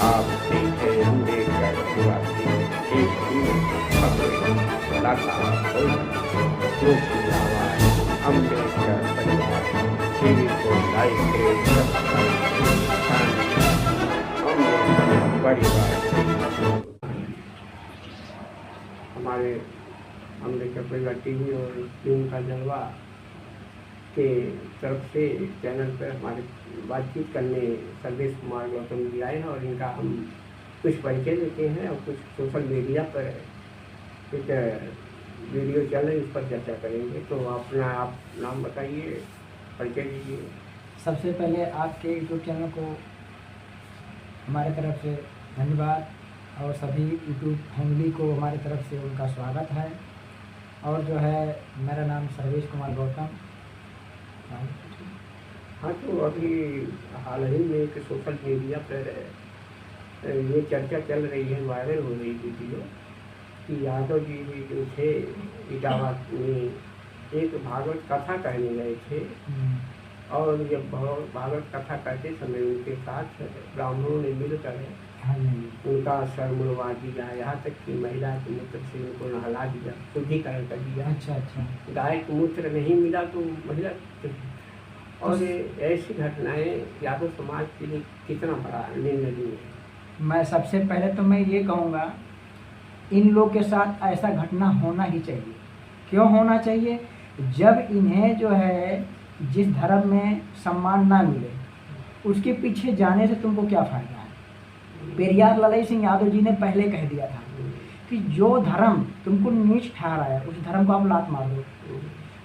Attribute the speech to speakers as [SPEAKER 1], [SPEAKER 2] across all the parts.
[SPEAKER 1] आप देखें अम्बेडकर निवासी एक कलाकार जो की आवाज अम्बेडकर परिवार टीवी को लाइक अम्बेडकर परिवार। हमारे अम्बेडकर परिवार टीवी और टीम का जलवा के तरफ से चैनल पर हमारे बातचीत करने सर्वेश कुमार गौतम जी आए हैं और इनका हम कुछ परिचय देते हैं और कुछ सोशल मीडिया पर कुछ वीडियो चल रहे हैं, इस पर चर्चा करेंगे। तो अपना आप नाम बताइए, परिचय दीजिए।
[SPEAKER 2] सबसे पहले आपके यूट्यूब चैनल को हमारे तरफ से धन्यवाद और सभी यूट्यूब फैमिली को हमारे तरफ से उनका स्वागत है। और जो है मेरा नाम सर्वेश कुमार गौतम।
[SPEAKER 1] हाँ, तो अभी हाल ही में एक सोशल मीडिया पर ये चर्चा चल रही है, वायरल हो रही वीडियो कि यादव जी जो थे इटावा में एक भागवत कथा कहने गए थे और जब भागवत कथा कहते समय उनके साथ ब्राह्मणों ने मिलकर उनका सर मुड़वा दिया, यहाँ तक कि महिला के मूत्र से उनको नहला दिया, शुद्धिकरण कर दिया।
[SPEAKER 2] अच्छा अच्छा।
[SPEAKER 1] गाय को मूत्र नहीं मिला तो महिला, और ऐसी घटनाएं यादव समाज के लिए कितना बड़ा निर्णय है।
[SPEAKER 2] मैं सबसे पहले तो मैं ये कहूँगा इन लोग के साथ ऐसा घटना होना ही चाहिए। क्यों होना चाहिए? जब इन्हें जो है जिस धर्म में सम्मान ना मिले उसके पीछे जाने से तुमको क्या फ़ायदा है। पेरियार ललाई सिंह यादव जी ने पहले कह दिया था कि जो धर्म तुमको नीच ठहरा है उस धर्म को आप लात मार दो,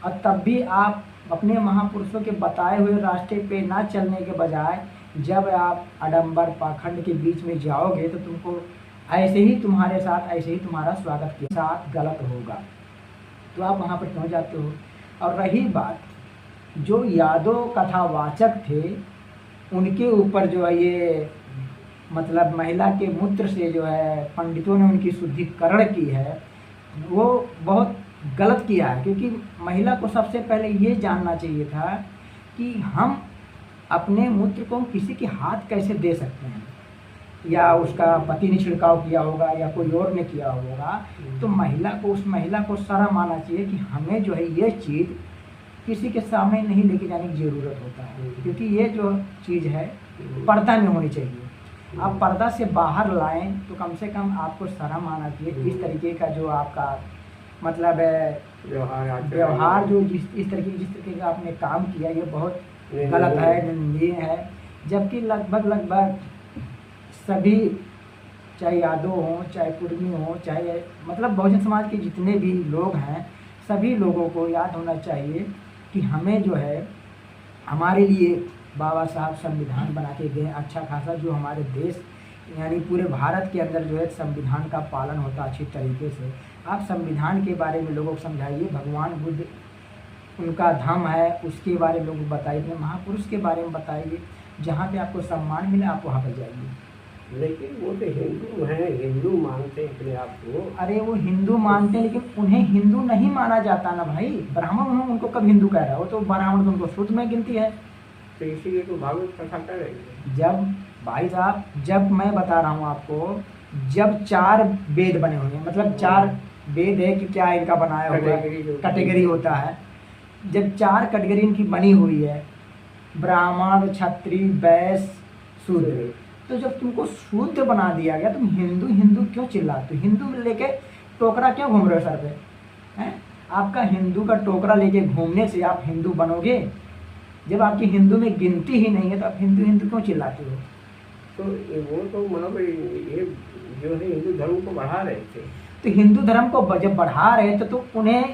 [SPEAKER 2] और तब भी आप अपने महापुरुषों के बताए हुए रास्ते पे ना चलने के बजाय जब आप आडंबर पाखंड के बीच में जाओगे तो तुमको ऐसे ही तुम्हारे साथ ऐसे ही तुम्हारा स्वागत के साथ गलत होगा, तो आप वहाँ पर क्यों जाते हो। और रही बात जो यादव कथावाचक थे उनके ऊपर जो है ये मतलब महिला के मूत्र से जो है पंडितों ने उनकी शुद्धिकरण की है, वो बहुत गलत किया है। क्योंकि महिला को सबसे पहले ये जानना चाहिए था कि हम अपने मूत्र को किसी के हाथ कैसे दे सकते हैं, या उसका पति ने छिड़काव किया होगा या कोई और ने किया होगा, तो उस महिला को शर्म आना चाहिए कि हमें जो है ये चीज़ किसी के सामने नहीं लेके जाने की ज़रूरत होता है। क्योंकि ये जो चीज़ है पर्दा में होनी चाहिए। आप पर्दा से बाहर लाएं तो कम से कम आपको शर्म आना चाहिए। इस तरीके का जो आपका मतलब है व्यवहार जो जिस तरीके का आपने काम किया ये बहुत गलत है, निंदनीय है। जबकि लगभग सभी चाहे यादव हों चाहे कुर्मी हों चाहे मतलब बहुजन समाज के जितने भी लोग हैं सभी लोगों को याद होना चाहिए कि हमें जो है हमारे लिए बाबा साहब संविधान बना के गए अच्छा खासा, जो हमारे देश यानी पूरे भारत के अंदर जो है संविधान का पालन होता अच्छी तरीके से। आप संविधान के बारे में लोगों को समझाइए, भगवान बुद्ध उनका धर्म है उसके बारे में लोगों को बताइए, महापुरुष के बारे में बताइए, जहाँ पे आपको सम्मान मिले आप वहाँ पर जाइए।
[SPEAKER 1] लेकिन वो तो हिंदू हैं, हिंदू मानते हैं अपने आप को।
[SPEAKER 2] अरे वो हिंदू मानते हैं लेकिन उन्हें हिंदू नहीं माना जाता ना भाई। ब्राह्मण उनको कब हिंदू कह रहा है, वो तो ब्राह्मण तो उनको शुद्ध में गिनती है।
[SPEAKER 1] तो इसीलिए तो भागवत कथा कर रही है।
[SPEAKER 2] जब भाई साहब जब मैं बता रहा हूँ आपको, जब 4 वेद बने हुए हैं, मतलब 4 वेद है कि क्या इनका बनाया हुआ कैटेगरी होता है, जब 4 कैटेगरी इनकी बनी हुई है ब्राह्मण क्षत्रिय वैश्य शूद्र, तो जब तुमको शुद्ध बना दिया गया तुम हिंदू हिंदू क्यों चिल्लाते हो? हिंदू लेके टोकरा क्यों घूम रहे हो सर पे हैं? आपका हिंदू का टोकरा लेके घूमने से आप हिंदू बनोगे? जब आपकी हिंदू में गिनती ही नहीं है तो आप हिंदू हिंदू क्यों चिल्लाते हो?
[SPEAKER 1] तो वो तो मतलब ये जो है हिंदू धर्म को बढ़ा रहे थे।
[SPEAKER 2] तो हिंदू धर्म को जब बढ़ा रहे थे तो उन्हें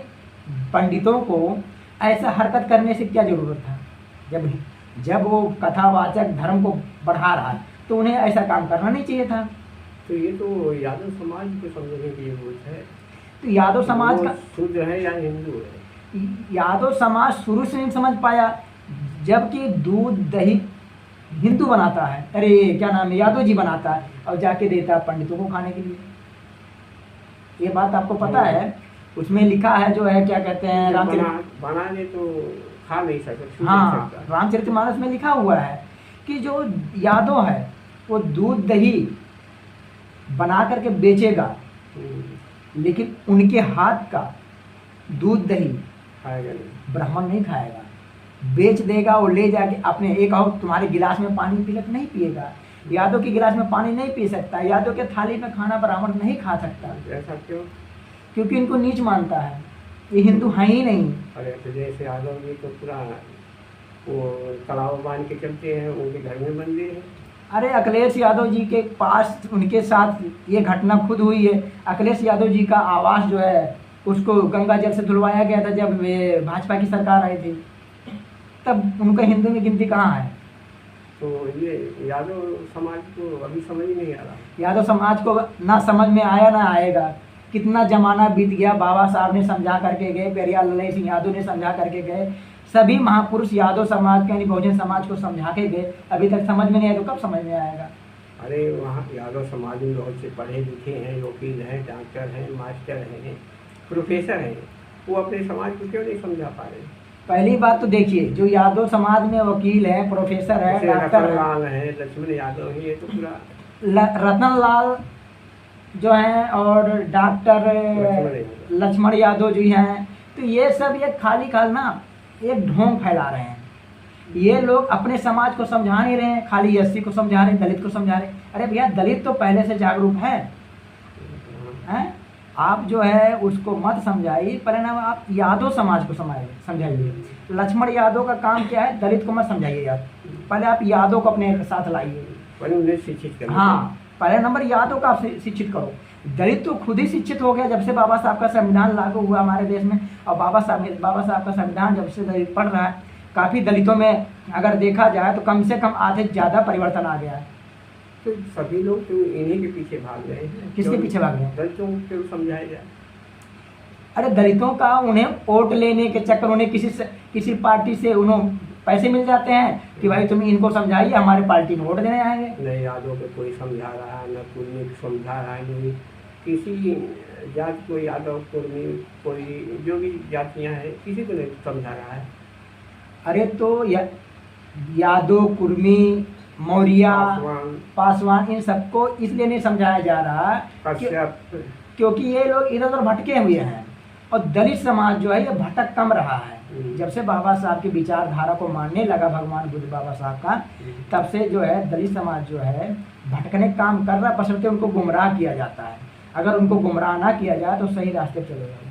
[SPEAKER 2] पंडितों को ऐसा हरकत करने से क्या ज़रूरत था? जब वो कथावाचक धर्म को बढ़ा रहा है तो उन्हें ऐसा काम करना नहीं चाहिए था।
[SPEAKER 1] तो ये तो यादव समाज को समझने की जरूरत है।
[SPEAKER 2] तो यादव समाज का
[SPEAKER 1] शुद्ध है या हिंदू है?
[SPEAKER 2] यादव समाज शुरू से नहीं समझ पाया, जबकि दूध दही हिंदू बनाता है, अरे क्या नाम है, यादव जी बनाता है और जाके देता है पंडितों को खाने के लिए। ये बात आपको पता है? उसमें लिखा है जो है क्या कहते हैं
[SPEAKER 1] बनाने तो खा नहीं सकते।
[SPEAKER 2] हाँ, रामचरितमानस में लिखा हुआ है कि जो यादव है वो दूध दही बना करके बेचेगा, लेकिन उनके हाथ का दूध दही
[SPEAKER 1] खाएगा नहीं।
[SPEAKER 2] ब्राह्मण नहीं खाएगा, बेच देगा। वो ले जाके अपने, एक और तुम्हारे गिलास में पानी पी नहीं पिएगा, यादव के गिलास में पानी नहीं पी सकता, यादव के थाली में खाना ब्राह्मण नहीं खा सकता।
[SPEAKER 1] ऐसा क्यों?
[SPEAKER 2] क्योंकि इनको नीच मानता है, ये हिंदू है ही नहीं।
[SPEAKER 1] अरे तो जैसे यादव जी तो पूरा वो तालाब बांध के चलते हैं, उनके घर में मंदिर है।
[SPEAKER 2] अरे अखिलेश यादव जी के पास उनके साथ ये घटना खुद हुई है। अखिलेश यादव जी का आवास जो है उसको गंगा जल से धुलवाया गया था जब वे भाजपा की सरकार आई थी, तब उनका हिंदू में गिनती कहाँ है?
[SPEAKER 1] तो ये यादव समाज को अभी समझ ही नहीं आ रहा।
[SPEAKER 2] यादव समाज को ना समझ में आया ना आएगा। कितना जमाना बीत गया, बाबा साहब ने समझा करके गए, पेरियार ललई सिंह यादव ने समझा करके गए, सभी महापुरुष यादव समाज के यानी बहुजन समाज को समझा के गए, अभी तक समझ में नहीं आया, तो कब समझ में आएगा?
[SPEAKER 1] अरे वहाँ यादव समाज में बहुत से पढ़े लिखे हैं, वकील हैं, डॉक्टर हैं, मास्टर हैं, प्रोफेसर हैं, वो अपने समाज को क्यों नहीं समझा पा रहे?
[SPEAKER 2] पहली बात तो देखिए, जो यादव समाज में वकील है, प्रोफेसर है, डॉक्टर
[SPEAKER 1] रतनलाल है, लक्ष्मण यादव है, ये तो पूरा
[SPEAKER 2] रतनलाल जो हैं और डॉक्टर लक्ष्मण यादव जी हैं, तो ये सब ये खाली ना एक ढोंग फैला रहे हैं। ये लोग अपने समाज को समझा नहीं रहे हैं, खाली एससी को समझा रहे हैं, दलित को समझा रहे हैं। अरे भैया, दलित तो पहले से जागरूक है, हैं? आप जो है उसको मत समझाइए, परिणाम आप यादव समाज को समझाइए। लक्ष्मण यादव का काम क्या है? दलित को मत समझाइए यार, पहले आप यादव को अपने साथ लाइए,
[SPEAKER 1] उन्हें शिक्षित करिए।
[SPEAKER 2] हाँ, पहले नंबर यादव का आप शिक्षित करो। दलित तो खुद ही शिक्षित हो गया जब से बाबा साहब का संविधान लागू हुआ हमारे देश में। और बाबा साहब का संविधान जब से दलित पढ़ रहा है, काफ़ी दलितों में अगर देखा जाए तो कम से कम आधे ज़्यादा परिवर्तन आ गया है।
[SPEAKER 1] तो सभी लोग तो इन्हीं के पीछे भाग रहे हैं।
[SPEAKER 2] किसके पीछे भाग रहे हैं?
[SPEAKER 1] दलितों को समझाया जाए।
[SPEAKER 2] अरे दलितों का उन्हें वोट लेने के चक्कर, उन्हें किसी पार्टी से उन्हें पैसे मिल जाते हैं कि भाई तुम इनको समझाइए, हमारे पार्टी में वोट देने आएंगे।
[SPEAKER 1] नहीं यादव को कोई समझा रहा है, न कुर्मी को समझा रहा है, नहीं किसी जात को, यादव कुर्मी कोई जो भी जातियाँ हैं किसी को नहीं समझा रहा है।
[SPEAKER 2] अरे तो यादव, कुर्मी, मौर्य, पासवान, इन सबको इसलिए नहीं समझाया जा रहा क्योंकि ये लोग इधर उधर भटके हुए हैं, और दलित समाज जो है ये भटक कम रहा है। जब से बाबा साहब की विचारधारा को मानने लगा भगवान बुद्ध बाबा साहब का, तब से जो है दलित समाज जो है भटकने का काम कर रहा है, बशर्ते उनको गुमराह किया जाता है। अगर उनको गुमराह ना किया जाए तो सही रास्ते चलेगा।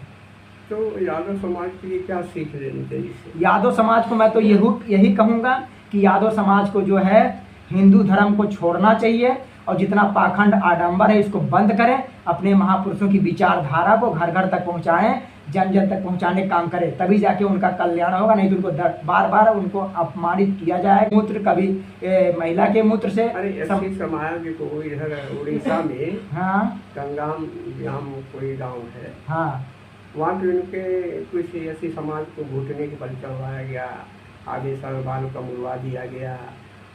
[SPEAKER 1] तो यादव समाज के लिए क्या सीख लेनी चाहिए?
[SPEAKER 2] यादव समाज को मैं तो यही कहूँगा कि यादव समाज को जो है हिंदू धर्म को छोड़ना चाहिए, और जितना पाखंड आडंबर है इसको बंद करें, अपने महापुरुषों की विचारधारा को घर घर तक पहुँचाएं, जन जन तक पहुँचाने का काम करें, तभी जाके उनका कल्याण होगा। नहीं तो उनको बार बार उनको अपमानित किया जाए, मूत्र कभी महिला के मूत्र से।
[SPEAKER 1] अरे समाज को इधर उड़ीसा में
[SPEAKER 2] हाँ
[SPEAKER 1] गंगाम कोई गाँव है,
[SPEAKER 2] हाँ,
[SPEAKER 1] वहाँ पे उनके कुछ ऐसी समाज को घुटने के बल चढ़वाया गया, आगे सर बालों का मुड़वा दिया गया,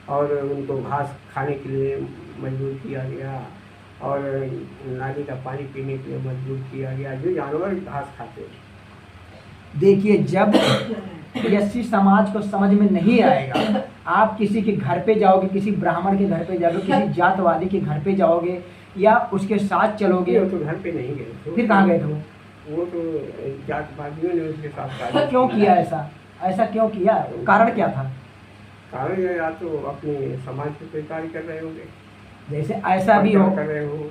[SPEAKER 1] और उनको घास खाने के लिए मजबूर किया गया, और नाली का पानी पीने के लिए मजबूर किया गया, जो जानवर घास खाते हैं।
[SPEAKER 2] देखिए, जब एससी समाज को समझ में नहीं आएगा, आप किसी के घर पे जाओगे, किसी ब्राह्मण के घर पे जाओगे, किसी जातवादी के घर पे जाओगे या उसके साथ चलोगे,
[SPEAKER 1] तो घर पे नहीं गए,
[SPEAKER 2] फिर कहाँ गए थे
[SPEAKER 1] वो तो जातवादियों ने उसके साथ
[SPEAKER 2] क्यों किया ऐसा क्यों किया? कारण क्या था?
[SPEAKER 1] कारण या तो अपने समाज को कोई कार्य कर रहे होंगे,
[SPEAKER 2] जैसे ऐसा भी हो
[SPEAKER 1] कर रहे हो,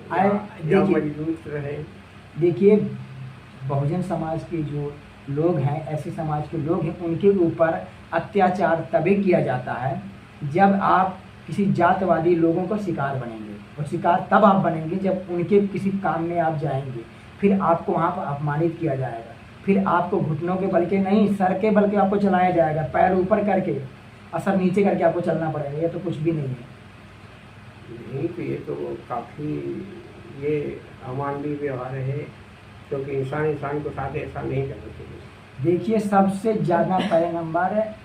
[SPEAKER 1] या मजबूत रहे। देखिए,
[SPEAKER 2] बहुजन समाज के जो लोग हैं, ऐसे समाज के लोग हैं, उनके ऊपर अत्याचार तभी किया जाता है जब आप किसी जातवादी लोगों को शिकार बनेंगे, और शिकार तब आप बनेंगे जब उनके किसी काम में आप जाएंगे, फिर आपको वहाँ पर अपमानित किया जाएगा, फिर आपको घुटनों के बल के नहीं, सर के बल के आपको चलाया जाएगा, पैर ऊपर करके और सर नीचे करके आपको चलना पड़ेगा। ये तो कुछ भी नहीं है।
[SPEAKER 1] नहीं तो ये तो काफ़ी ये अमानवीय व्यवहार है, क्योंकि इंसान को साथ ऐसा नहीं करना चाहिए।
[SPEAKER 2] देखिए, सबसे ज़्यादा पहले नंबर है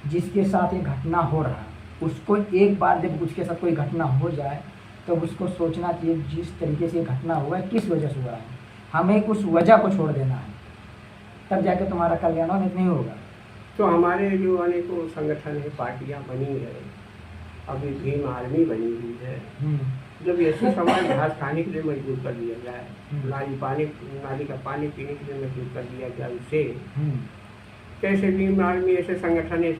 [SPEAKER 2] जिसके साथ ये घटना हो रहा है, उसको एक बार जब उसके साथ कोई घटना हो जाए तो उसको सोचना चाहिए जिस तरीके से घटना हुआ है किस वजह से हुआ है, हमें उस वजह को छोड़ देना है, तब जाके तुम्हारा कल्याण नहीं होगा।
[SPEAKER 1] तो हमारे जो अनेकों संगठन है, पार्टियां बनी है, अभी भीम आर्मी बनी हुई है।
[SPEAKER 2] हम्म,
[SPEAKER 1] जब ऐसे समाज घास खाने के लिए मजबूर कर दिया जाए,
[SPEAKER 2] हम्म।
[SPEAKER 1] नाली का पानी पीने के लिए मजबूर कर दिया जाए, उसे
[SPEAKER 2] हम्म।
[SPEAKER 1] कैसे भीम आर्मी ऐसे संगठन